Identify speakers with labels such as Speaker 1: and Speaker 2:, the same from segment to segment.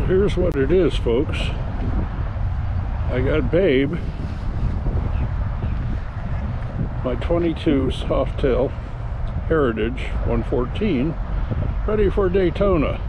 Speaker 1: Here's what it is, folks. I got Babe, my 22 Softail Heritage 114, ready for Daytona.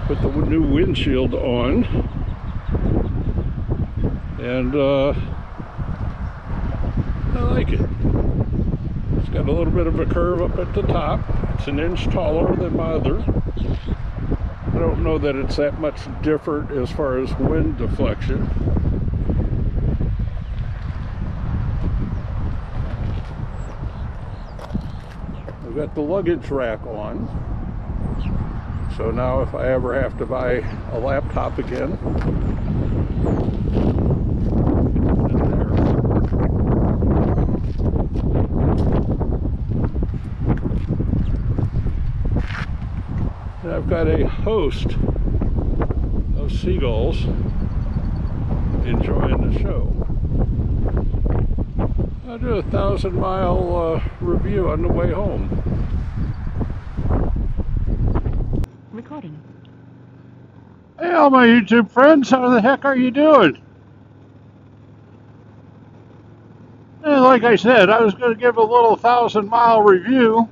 Speaker 1: Put the new windshield on, and I like it. It's got a little bit of a curve up at the top. It's an inch taller than my other. I don't know that it's that much different as far as wind deflection. I've got the luggage rack on. So now if I ever have to buy a laptop again, I've got a host of seagulls enjoying the show. I'll do a 1,000-mile review on the way home.
Speaker 2: Recording.
Speaker 1: Hey, all my YouTube friends, how the heck are you doing? And like I said, I was going to give a little 1,000-mile review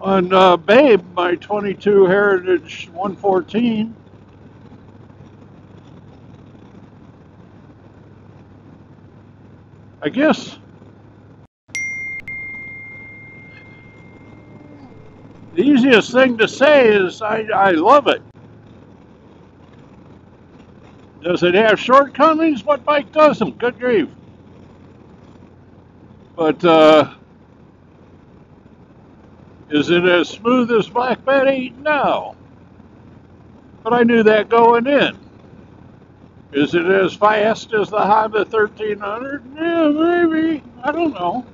Speaker 1: on Babe, my 22 Heritage 114. I guess the easiest thing to say is I love it. Does it have shortcomings? What bike doesn't? Good grief. But is it as smooth as Black Betty? No. But I knew that going in. Is it as fast as the Honda 1300? Yeah, maybe. I don't know.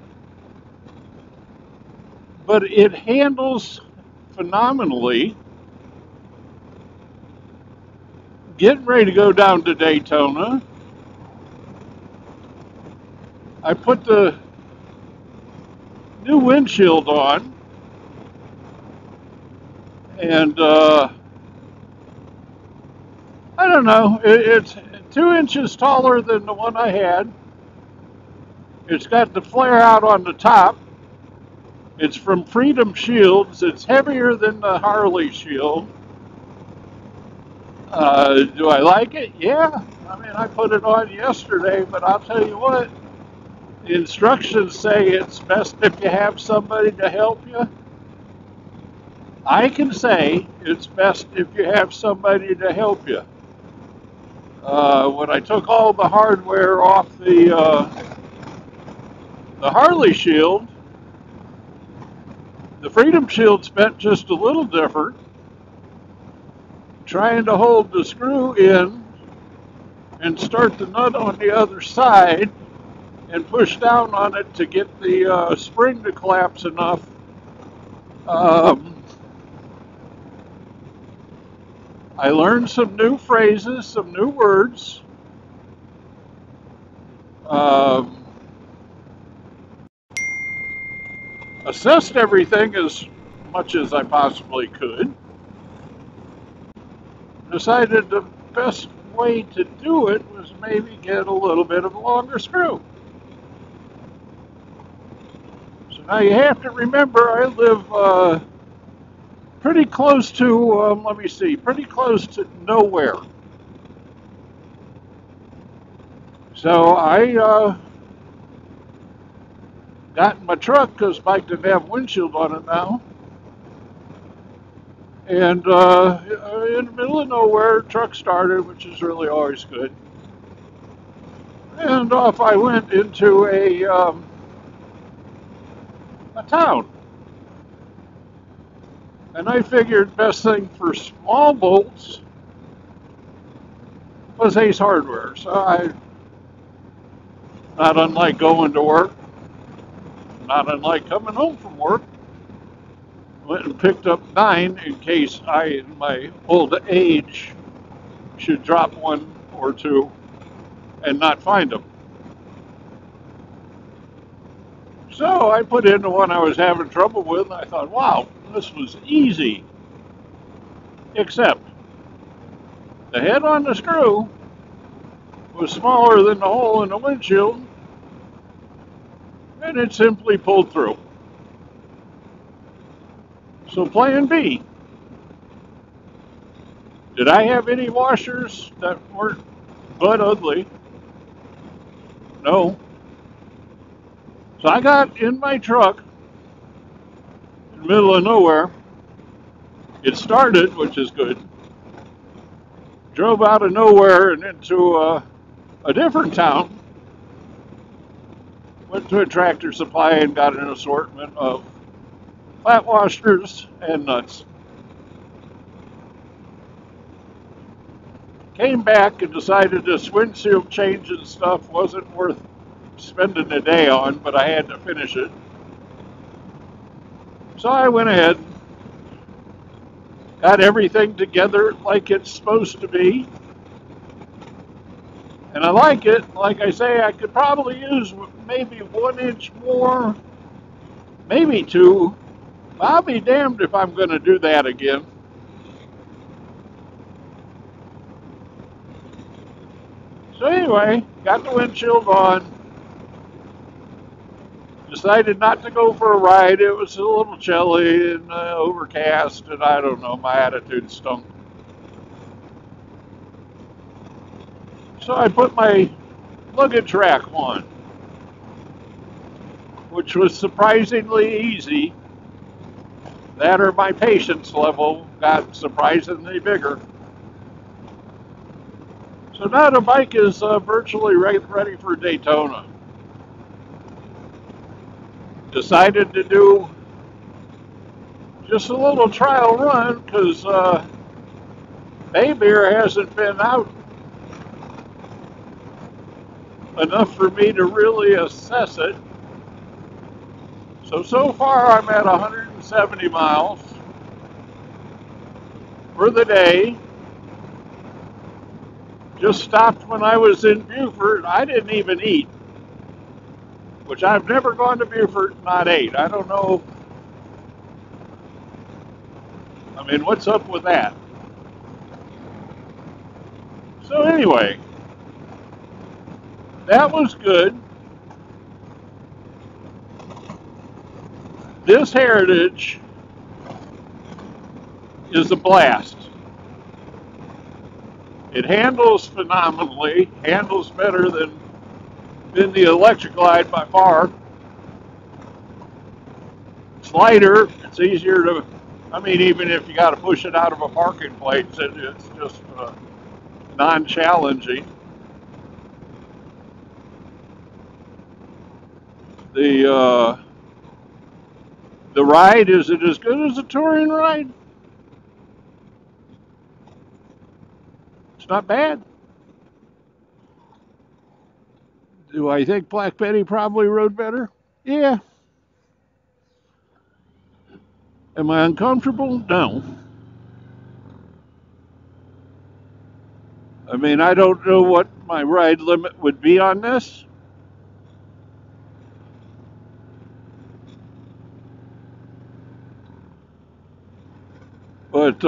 Speaker 1: But it handles phenomenally. Getting ready to go down to Daytona. I put the new windshield on. And I don't know, it's 2 inches taller than the one I had. It's got the flare out on the top. It's from Freedom Shields. It's heavier than the Harley Shield. Do I like it? Yeah. I mean, I put it on yesterday, but I'll tell you what, the instructions say it's best if you have somebody to help you. I can say it's best if you have somebody to help you. When I took all the hardware off the Harley Shield, the Freedom Shield's bent just a little different. Trying to hold the screw in and start the nut on the other side and push down on it to get the spring to collapse enough. I learned some new phrases, some new words. Assessed everything as much as I possibly could. Decided the best way to do it was maybe get a little bit of a longer screw. So now you have to remember I live pretty close to, pretty close to nowhere. So I got in my truck because bike didn't have windshield on it now. And in the middle of nowhere, truck started, which is really always good. And off I went into a town. And I figured best thing for small bolts was Ace Hardware. So not unlike going to work, not unlike coming home from work, went and picked up 9 in case I, in my old age, should drop 1 or 2 and not find them. So I put in the one I was having trouble with, and I thought, wow, This was easy, except the head on the screw was smaller than the hole in the windshield, and it simply pulled through. So plan B. Did I have any washers that weren't butt ugly? No. So I got in my truck in the middle of nowhere. It started, which is good. Drove out of nowhere and into a different town. Went to a Tractor Supply and got an assortment of flat washers and nuts. Came back and decided this windshield change and stuff wasn't worth spending a day on, but I had to finish it. So I went ahead, got everything together like it's supposed to be. And I like it. Like I say, I could probably use maybe 1 inch more, maybe 2. I'll be damned if I'm going to do that again. So anyway, got the windshield on. Decided not to go for a ride. It was a little chilly and overcast, and I don't know, my attitude stunk. So I put my luggage rack on, which was surprisingly easy. That or my patience level got surprisingly bigger. So now the bike is virtually ready for Daytona. Decided to do just a little trial run because Bay Beer hasn't been out enough for me to really assess it. So far I'm at 170 miles for the day. Just stopped when I was in Beaufort. I didn't even eat, which I've never gone to Beaufort and not ate. I don't know. I mean, what's up with that? So anyway, that was good. This Heritage is a blast. It handles phenomenally, handles better than the Electric Glide by far. It's lighter, it's easier to, I mean, even if you got to push it out of a parking place, it's just non-challenging. The ride, is it as good as a touring ride? It's not bad. Do I think Black Betty probably rode better? Yeah. Am I uncomfortable? No. I mean, I don't know what my ride limit would be on this. But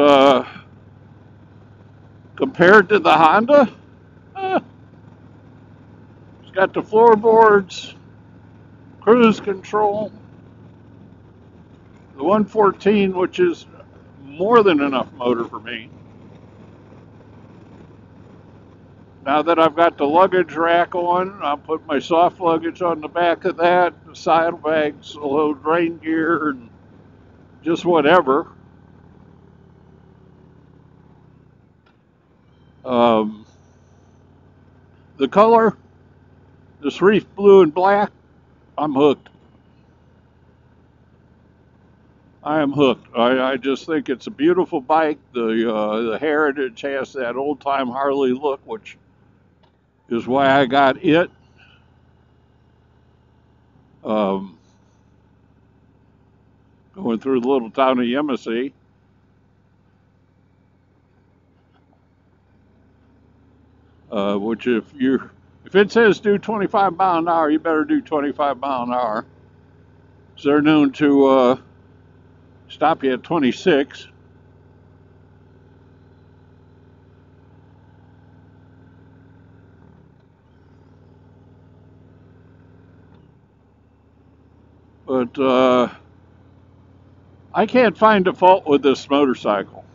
Speaker 1: compared to the Honda, it's got the floorboards, cruise control, the 114, which is more than enough motor for me. Now that I've got the luggage rack on, I'll put my soft luggage on the back of that, the saddlebags, a load rain gear, and just whatever. The color, this reef blue and black, I'm hooked. I am hooked. I just think it's a beautiful bike. The Heritage has that old-time Harley look, which is why I got it. Going through the little town of Yemassee. Which if it says do 25 mile an hour, you better do 25 mile an hour. So they're known to stop you at 26. But I can't find a fault with this motorcycle.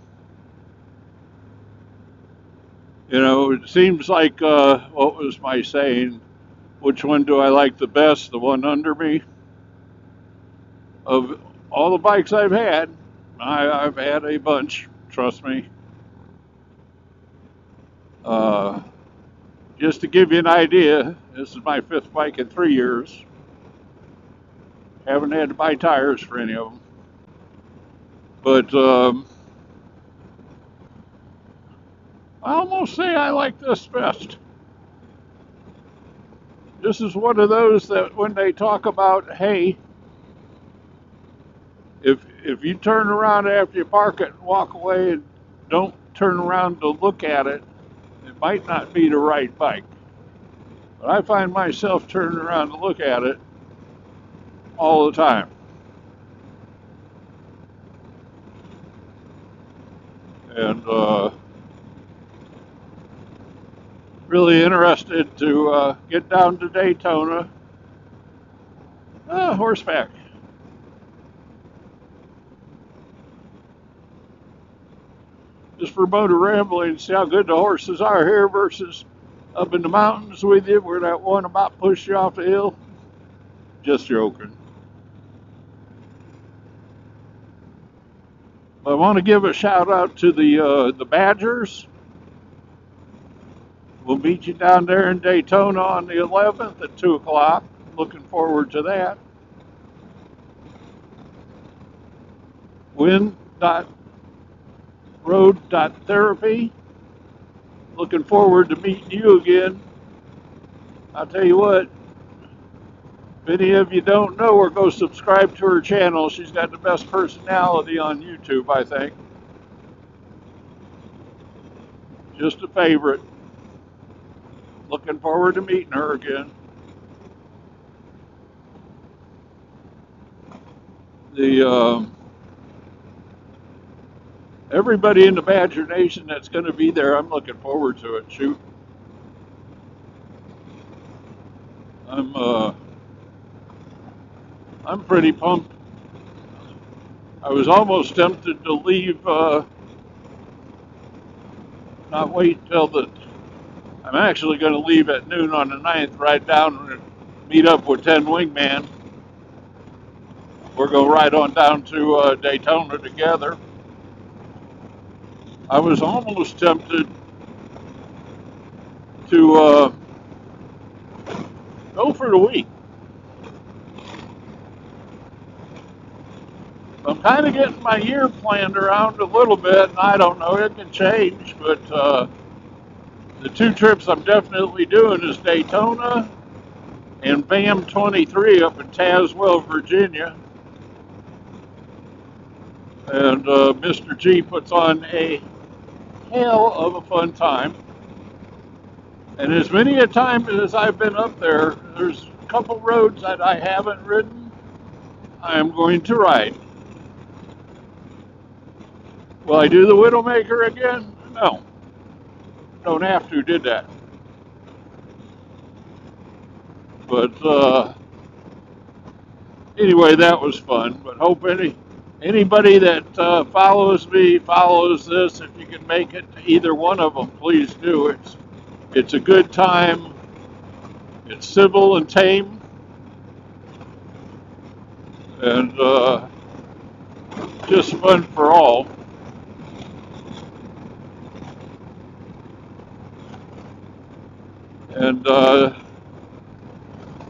Speaker 1: You know, it seems like, what was my saying? Which one do I like the best? The one under me? Of all the bikes I've had, I've had a bunch, trust me. Just to give you an idea, this is my 5th bike in 3 years. Haven't had to buy tires for any of them. But I almost say I like this best. This is one of those that when they talk about, hey, if you turn around after you park it and walk away and don't turn around to look at it, it might not be the right bike. But I find myself turning around to look at it all the time. And really interested to get down to Daytona. Horseback. Just for motor rambling, see how good the horses are here versus up in the mountains with you, where that one about pushed you off the hill. Just joking. I want to give a shout out to the Badgers. We'll meet you down there in Daytona on the 11th at 2 o'clock. Looking forward to that. Wind.road.therapy. Looking forward to meeting you again. I'll tell you what, if any of you don't know her, go subscribe to her channel. She's got the best personality on YouTube, I think. Just a favorite. Looking forward to meeting her again. Everybody in the Badger Nation that's going to be there, I'm looking forward to it. Shoot. I'm pretty pumped. I was almost tempted to leave, not wait till I'm actually going to leave at noon on the 9th, ride down and meet up with 10 Wingman. We're going to ride on down to Daytona together. I was almost tempted to go for the week. I'm kind of getting my year planned around a little bit, and I don't know, it can change, but the 2 trips I'm definitely doing is Daytona and BAM 23 up in Tazewell, Virginia. And Mr. G puts on a hell of a fun time. And as many a time as I've been up there, there's a couple roads that I haven't ridden. I am going to ride. Will I do the Widowmaker again? No. Don't have to, did that. But anyway, that was fun. But hope anybody that follows me follows this. If you can make it to either one of them, please do. It's a good time. It's civil and tame, and just fun for all. And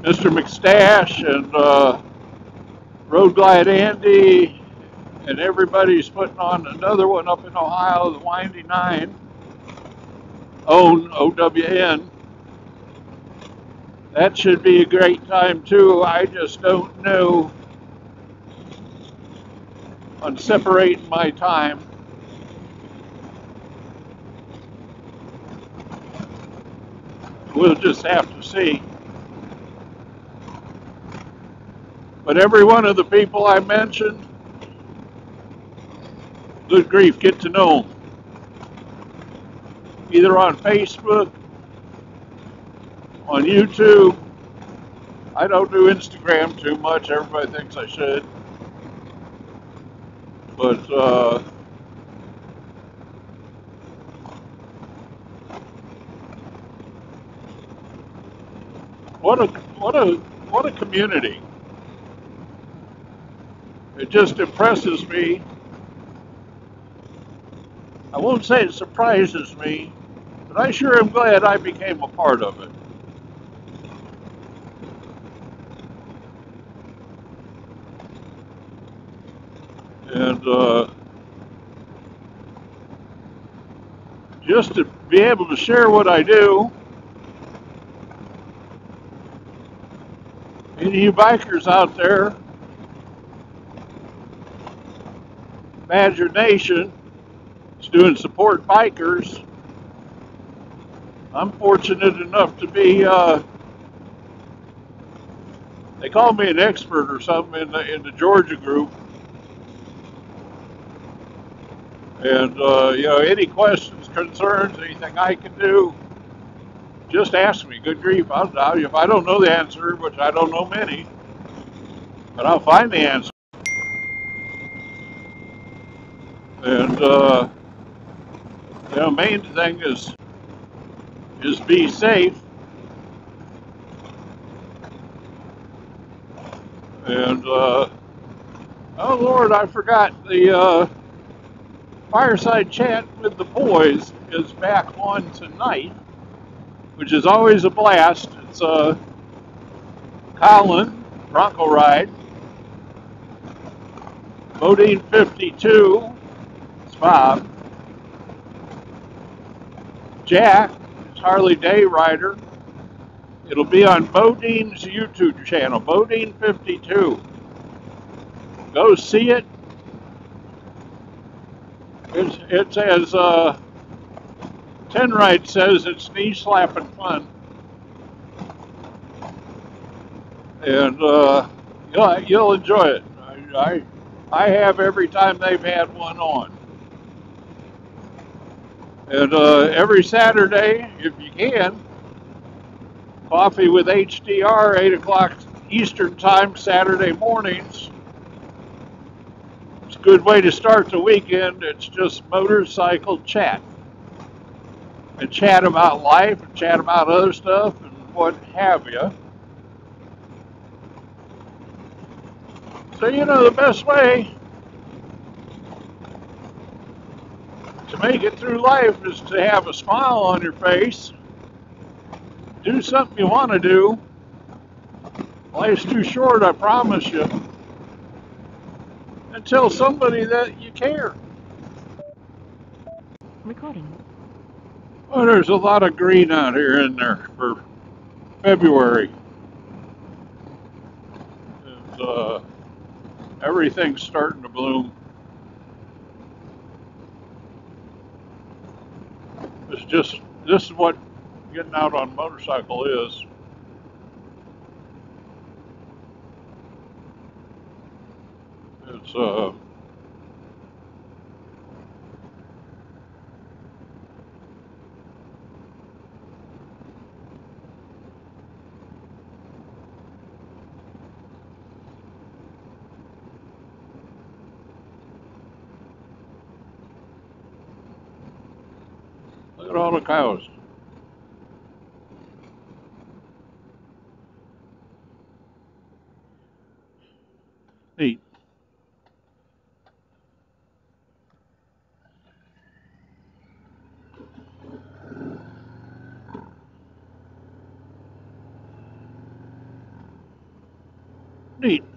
Speaker 1: Mr. McStash and Road Glide Andy and everybody's putting on another one up in Ohio, the Windy Nine, OWN. That should be a great time too. I just don't know on separating my time. We'll just have to see. But every one of the people I mentioned, Good grief, get to know them. Either on Facebook, on YouTube. I don't do Instagram too much. Everybody thinks I should. But what a what a what a community! It just impresses me. I won't say it surprises me, but I sure am glad I became a part of it. And just to be able to share what I do, any of you bikers out there, Badger Nation is doing support bikers. I'm fortunate enough to be, they call me an expert or something in the Georgia group. And, any questions, concerns, anything I can do, just ask me. Good grief, if I don't know the answer, which I don't know many, but I'll find the answer. And, main thing is be safe. And, oh Lord, I forgot the fireside chat with the boys is back on tonight, which is always a blast. It's Colin, Bronco Ride, Bodine 52, it's Bob, Jack, is Harley Day Rider. It'll be on Bodine's YouTube channel, Bodine 52. Go see it. It's as Tenride says, it's knee slapping fun. And you'll enjoy it. I have every time they've had one on. And every Saturday, if you can, coffee with HDR, 8 o'clock Eastern Time, Saturday mornings. It's a good way to start the weekend. It's just motorcycle chat. And chat about life, and chat about other stuff, and what have you. So, the best way to make it through life is to have a smile on your face, do something you want to do. Life's too short, I promise you. And tell somebody that you care.
Speaker 2: Recording.
Speaker 1: Well, there's a lot of green out here in there for February. And, everything's starting to bloom. This is what getting out on a motorcycle is. It's look at all the cows. Neat. Neat.